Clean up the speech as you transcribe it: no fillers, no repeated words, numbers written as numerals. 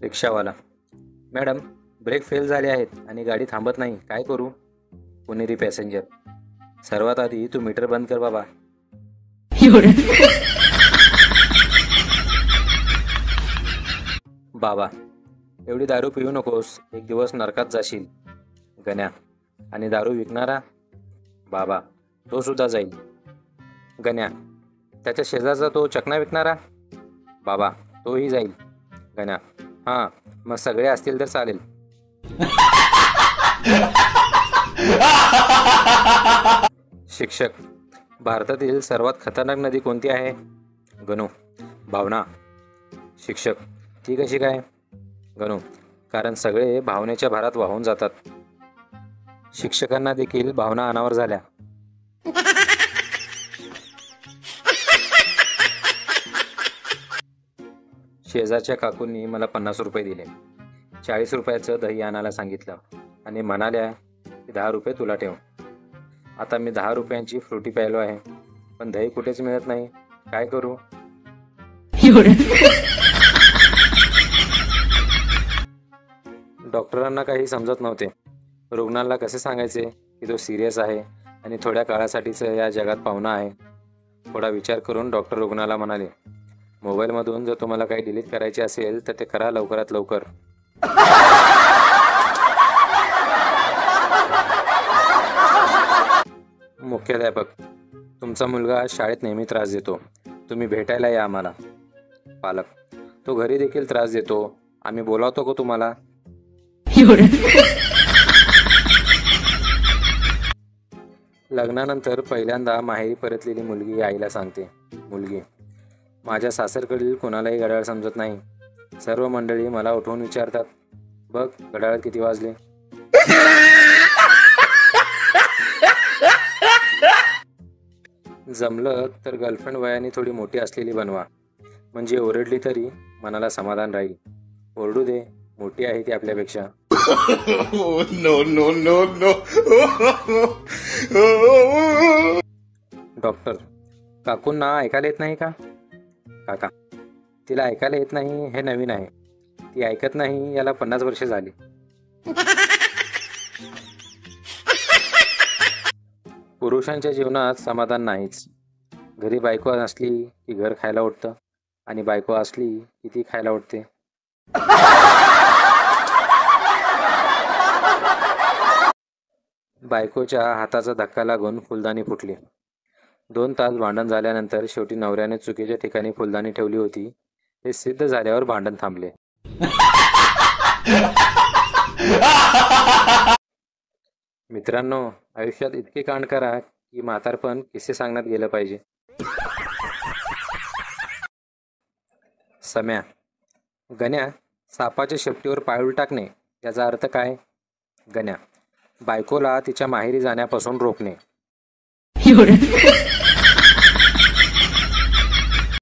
रिक्षावाला, madam brake fail झाले आहेत आणि गाडी थांबत नाही, काय करू? पुणेरी पॅसेंजर, सर्वात आधी तू मीटर बंद कर बाबा. बाबा, एवढी दारू पिऊ नकोस, एक दिवस नरकात जाशील. गण्या, आणि दारू विकणारा? बाबा, तो सुद्धा जाईल. गण्या, त्याच्या शेजारचा तो चकना विकणारा? बाबा, तोही जाईल. गण्या, हां, मग सगळे असतील तर चालेल. शिक्षक, भारतातील सर्वात खतरनाक नदी कोणती आहे? गणू, भावना. शिक्षक, ती कशी काय? गणू, कारण सगळे भावनेच्या भारात वाहून जातात. शिक्षकांना देखील भावना अनावर झाल्या. शेजारच्या काकूंनी मला 50 रुपये दिले. 40 रुपयाचं दही आणायला सांगितलं आणि म्हणाल्या की 10 रुपये तुला ठेव. आता मी 10 रुपयांची फ्रुटी प्यायलो आहे, पण दही कुठेच मिळत नाही, काय करू? डॉक्टरांना काही समजत नव्हते. रुग्णाला कसे सांगायचे की तो सिरियस आहे आणि थोड्या काळासाठीच या जगात पाहुणा आहे. थोडा विचार करून डॉक्टर रुग्णाला म्हणाले, मोबाईलमधून जर तुम्हाला काही डिलीट करायचे असेल तर ते करा लवकरात लवकर. मुख्याध्यापक, तुमचा मुलगा शाळेत नेहमी त्रास देतो, तुम्ही भेटायला या आम्हाला. पालक, तो घरी देखील त्रास देतो, आम्ही बोलावतो का तुम्हाला? लग्नानंतर पहिल्यांदा माहेरी परतलेली मुलगी आईला सांगते, मुलगी, माझ्या सासरकडील कोणालाही घड्याळ समजत नाही. सर्व मंडळी मला उठवून विचारतात, बघ घड्याळात किती वाजले. जमलं तर गर्लफ्रेंड वयाने थोडी मोठी असलेली बनवा, म्हणजे ओरडली तरी मनाला समाधान राहील. ओरडू दे, मोठी आहे ती आपल्यापेक्षा. डॉक्टर, काकूंना ऐकायला येत नाही का? काका, तिला ऐकायला येत नाही हे नवीन आहे, ती ऐकत नाही याला 50 वर्षे झाली. पुरुषांच्या जीवनात समाधान नाहीच. घरी बायको असली की घर खायला उठतं आणि बायको असली की ती खायला उठते. बायकोच्या हाताचा धक्का लागून फुलदाणी फुटली. 2 तास भांडण झाल्यानंतर शेवटी नवऱ्याने चुकीच्या ठिकाणी फुलदाणी ठेवली होती हे सिद्ध झाल्यावर भांडण थांबले. मित्रांनो, आयुष्यात इतके कांड करा की म्हातारपण किस्से सांगण्यात गेलं पाहिजे. सम्या, गण्या, सापाच्या शेपटीवर पाऊल टाकणे याचा अर्थ काय? गण्या, बायकोला तिच्या माहेरी जाण्यापासून रोखणे.